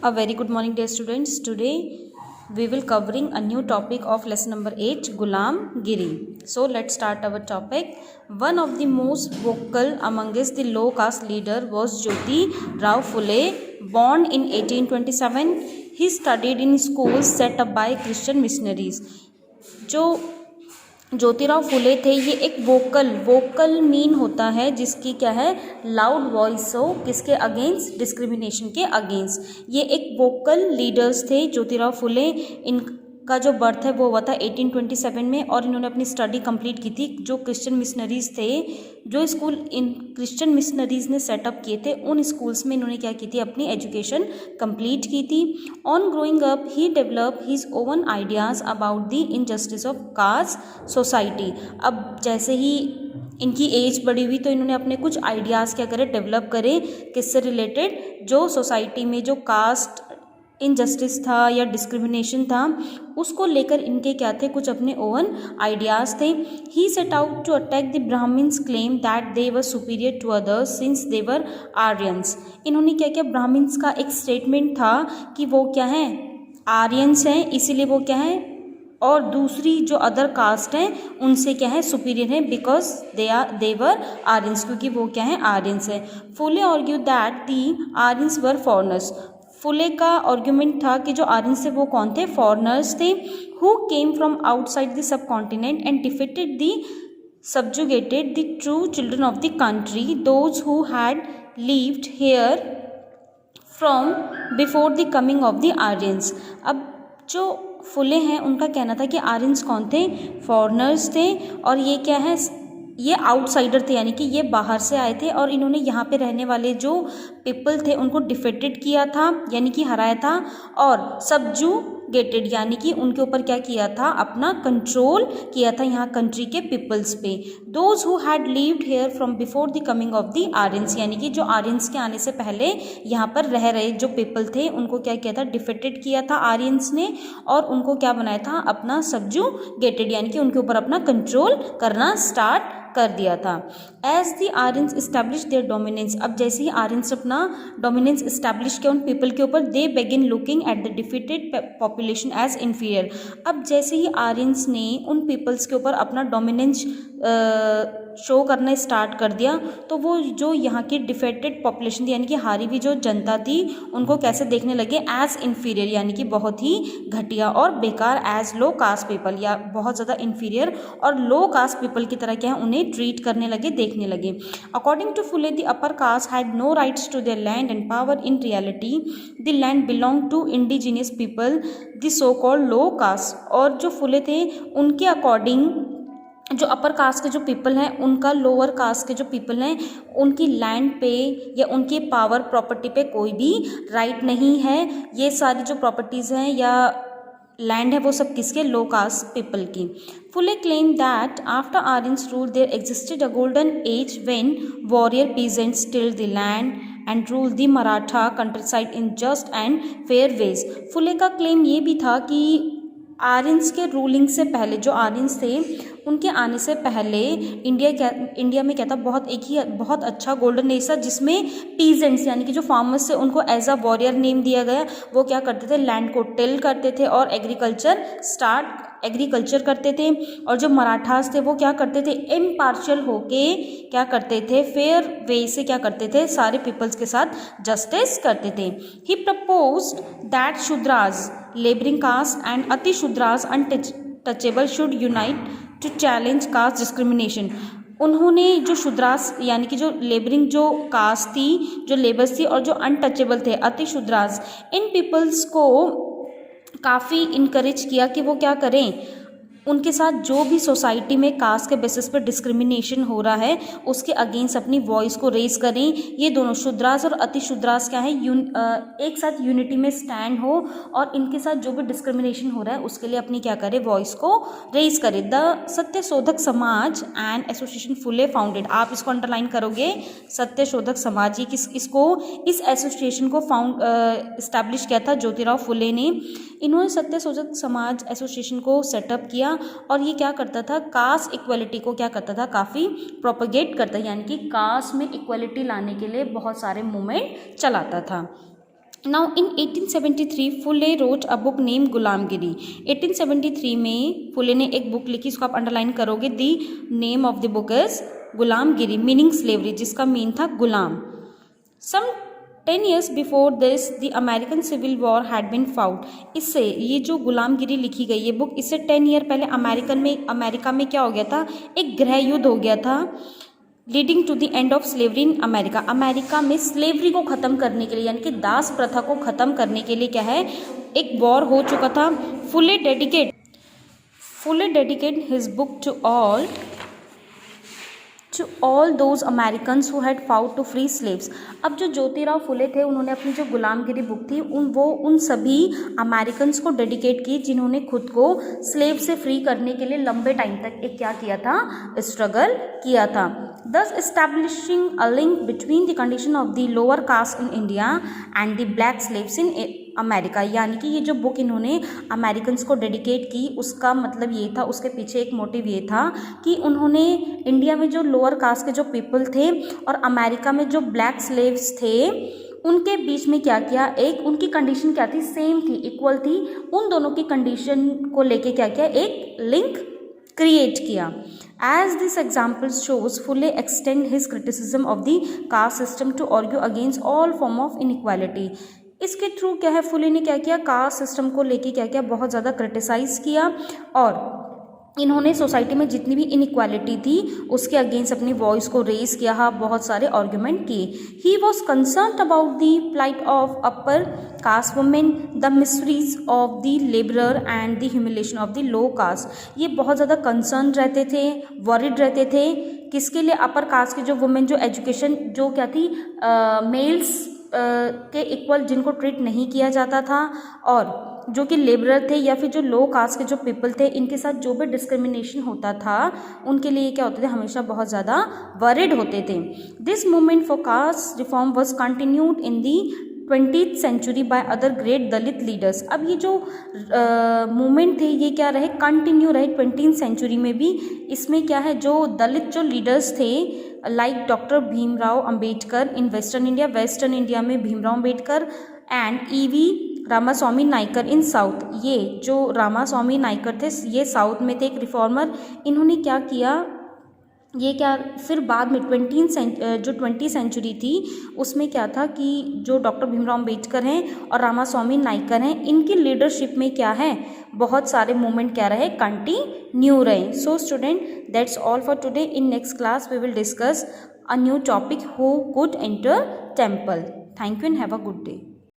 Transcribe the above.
A very good morning, dear students. Today we will covering a new topic of lesson number 8, Gulam Giri. So let's start our topic. One of the most vocal amongst the low caste leader was Jyoti Rao Phule. Born in 1827, he studied in schools set up by Christian missionaries. जो ज्योतिराव फुले थे ये एक vocal mean होता है जिसकी क्या है loud voice हो किसके अगेंस्ट डिस्क्रिमिनेशन के अगेंस्ट। ये एक वोकल लीडर्स थे ज्योतिराव फुले। इनका जो बर्थ है वो हुआ था 1827 में और इन्होंने अपनी स्टडी कंप्लीट की थी। जो क्रिश्चियन मिशनरीज थे, जो स्कूल इन क्रिश्चियन मिशनरीज ने सेटअप किए थे उन स्कूल्स में इन्होंने क्या की थी, अपनी एजुकेशन कंप्लीट की थी। On growing up he develop his oven ideas about the injustice of caste society. अब जैसे ही इनकी एज बढ़ी हुई तो इन्होंने अपने कुछ आइडियाज़ क्या करे, डेवलप करे, किससे रिलेटेड, जो सोसाइटी में जो कास्ट इनजस्टिस था या डिस्क्रिमिनेशन था उसको लेकर इनके क्या थे, कुछ अपने ओवन आइडियाज़ थे। He set out to attack the Brahmins claim that they were superior to others since they were Aryans. इन्होंने क्या किया, ब्राह्मण्स का एक स्टेटमेंट था कि वो क्या हैं, आर्यंस हैं, इसीलिए वो क्या है और दूसरी जो अदर कास्ट हैं उनसे क्या है, सुपीरियर है, बिकॉज दे वर आर्यंस, क्योंकि वो क्या है, आर्यंस है। Phule argue that the Aryans were foreigners. Phule का आर्ग्यूमेंट था कि जो आर्यंस थे वो कौन थे, फॉरनर्स थे, who came from outside the sub continent and defeated the subjugated the true children of the country, those who had lived here from before the coming of the Aryans। अब जो फुले हैं उनका कहना था कि आर्यंस कौन थे, फॉरनर्स थे, और ये क्या है, ये आउटसाइडर थे, यानी कि ये बाहर से आए थे और इन्होंने यहाँ पे रहने वाले जो पीपल थे उनको डिफेटेड किया था, यानी कि हराया था, और सबजुगेटेड यानी कि उनके ऊपर क्या किया था, अपना कंट्रोल किया था यहाँ कंट्री के पीपल्स पे। Those who had lived hair from before the coming of the Aryans, यानी कि जो आर्यंस के आने से पहले यहाँ पर रह रहे जो पीपल थे उनको क्या किया था, डिफेटेड किया था आर्यंस ने, और उनको क्या बनाया था, अपना सबजुगेटेड यानी कि उनके ऊपर अपना कंट्रोल करना स्टार्ट कर दिया था। As the Aryans establish their dominance, अब जैसे ही आर्यंस अपना डोमिनेंस इस्टेब्लिश किया उन पीपल के ऊपर, they begin looking at the defeated population as inferior. अब जैसे ही आर्यंस ने उन पीपल्स के ऊपर अपना डोमिनेंस शो करना स्टार्ट कर दिया तो वो जो यहाँ की डिफेटेड पॉपुलेशन थी यानी कि हारी हुई जो जनता थी उनको कैसे देखने लगे, एज इन्फीरियर यानी कि बहुत ही घटिया और बेकार, एज लो कास्ट पीपल या बहुत ज़्यादा इन्फीरियर और लो कास्ट पीपल की तरह क्या है उन्हें ट्रीट करने लगे, देखने लगे। According to Phule the upper caste had no rights to their land and power. In reality the land belong to indigenous people, the so called low caste. और जो फुले थे उनके अकॉर्डिंग जो अपर कास्ट के जो पीपल हैं उनका लोअर कास्ट के जो पीपल हैं उनकी लैंड पे या उनकी पावर प्रॉपर्टी पे कोई भी राइट नहीं है। ये सारी जो प्रॉपर्टीज़ हैं या लैंड है वो सब किसके, लो कास्ट पीपल की। Phule claim that after Aryans rule there existed a golden age when warrior peasants tilled the land and rule the Maratha countryside in just and fair ways. Phule का क्लेम ये भी था कि आर्यंस के रूलिंग से पहले, जो आर्यंस थे उनके आने से पहले इंडिया में क्या था, बहुत अच्छा गोल्डन एज था जिसमें पीजेंट्स यानी कि जो फार्मर्स थे उनको एज अ वॉरियर नेम दिया गया। वो क्या करते थे, लैंड को टिल करते थे और एग्रीकल्चर करते थे। और जो मराठास थे वो क्या करते थे, इम्पार्शियल होके क्या करते थे, फेयर वे से क्या करते थे, सारे पीपल्स के साथ जस्टिस करते थे। He proposed that Shudras, labouring caste and ati Shudras untouchable should unite to challenge caste discrimination. उन्होंने जो शूद्रास यानी कि जो लेबरिंग जो कास्ट थी, जो लेबर्स थी और जो अनटचेबल थे अति शूद्रास, इन पीपल्स को काफ़ी इनकरेज किया कि वो क्या करें, उनके साथ जो भी सोसाइटी में कास्ट के बेसिस पर डिस्क्रिमिनेशन हो रहा है उसके अगेंस्ट अपनी वॉइस को रेज करें। ये दोनों शूद्रास और अति शूद्रास क्या है, एक साथ यूनिटी में स्टैंड हो और इनके साथ जो भी डिस्क्रिमिनेशन हो रहा है उसके लिए अपनी क्या करे, वॉइस को रेज करे। The Satyashodhak Samaj and association Phule founded, आप इसको अंडरलाइन करोगे, सत्यशोधक समाज, ये इस एसोसिएशन को इस्टेब्लिश किया था ज्योतिराव फुले ने। इन्होंने सत्यशोधक समाज एसोसिएशन को सेटअप किया और ये क्या करता था, कास्ट इक्वलिटी को क्या करता था, काफ़ी प्रोपगेट करता, यानी कि कास्ट में इक्वलिटी लाने के लिए बहुत सारे मूवमेंट चलाता था। Now in 1873 Phule wrote a book name गुलामगिरी। 1873 में फुले ने एक बुक लिखी, इसको आप अंडरलाइन करोगे। The name of the book is Gulamgiri, meaning slavery, जिसका मीन था गुलाम। Some 10 years before this the American civil war had been fought. इससे ये जो गुलामगिरी लिखी गई ये बुक, इससे 10 ईयर पहले अमेरिका में क्या हो गया था, एक गृह युद्ध हो गया था, leading to the end of slavery in America. America में स्लेवरी को ख़त्म करने के लिए, यानी कि दास प्रथा को ख़त्म करने के लिए क्या है, एक वॉर हो चुका था। Phule dedicate his book to all those Americans who had fought to free slaves. अब जो ज्योतिराव फुले थे, उन्होंने अपनी जो गुलामगिरी बुक थी उन सभी अमेरिकन्स को डेडिकेट की जिन्होंने खुद को स्लेव से फ्री करने के लिए लंबे टाइम तक एक क्या किया था, स्ट्रगल किया था। thus establishing a link between the condition of the lower caste in India and the black slaves in America. यानी कि ये जो बुक इन्होंने अमेरिकन्स को डेडिकेट की, उसका मतलब ये था, उसके पीछे एक मोटिव ये था कि उन्होंने इंडिया में जो लोअर कास्ट के जो पीपल थे और अमेरिका में जो ब्लैक स्लेव्स थे उनके बीच में क्या किया, एक उनकी कंडीशन क्या थी, सेम थी, इक्वल थी। उन दोनों की कंडीशन को लेके क्या किया, एक लिंक क्रिएट किया। As this example shows, Fulle extend his criticism of the caste system to argue against all form of inequality। इसके थ्रू क्या है, फुले ने क्या किया, कास्ट सिस्टम को लेके क्या किया, बहुत ज़्यादा क्रिटिसाइज किया और इन्होंने सोसाइटी में जितनी भी इनइक्वालिटी थी उसके अगेंस्ट अपनी वॉइस को रेज किया, बहुत सारे आर्ग्यूमेंट किए। He was concern about the plight of upper caste women, the miseries of the labourer and the humiliation of the low caste. ये बहुत ज़्यादा कंसर्न रहते थे, वरिड रहते थे, किसके लिए, अपर कास्ट की जो वुमेन, जो एजुकेशन जो क्या थी, मेल्स के इक्वल जिनको ट्रीट नहीं किया जाता था, और जो कि लेबरर थे या फिर जो लो कास्ट के जो पीपल थे, इनके साथ जो भी डिस्क्रिमिनेशन होता था उनके लिए क्या होते थे, हमेशा बहुत ज़्यादा वरिड होते थे। This movement for caste reform was continued in the 20th century by other great Dalit leaders. अब ये जो मूवमेंट थे ये क्या रहे, कंटिन्यू रहे 20th सेंचुरी में भी। इसमें क्या है, जो दलित जो लीडर्स थे like doctor Bhimrao Ambedkar in western India में Bhimrao Ambedkar and EV Ramaswami Naicker in south. ये जो रामास्वामी नायकर थे ये साउथ में थे, एक रिफॉर्मर। इन्होंने क्या किया, ये क्या फिर बाद में 20th सेंचुरी थी उसमें क्या था कि जो डॉक्टर भीमराव अंबेडकर हैं और रामास्वामी नायकर हैं, इनकी लीडरशिप में क्या है, बहुत सारे मूवमेंट क्या रहे, कंटिन्यू रहे। So student, that's all for today. In next class we will discuss a new topic, who could enter temple. Thank you and have a good day.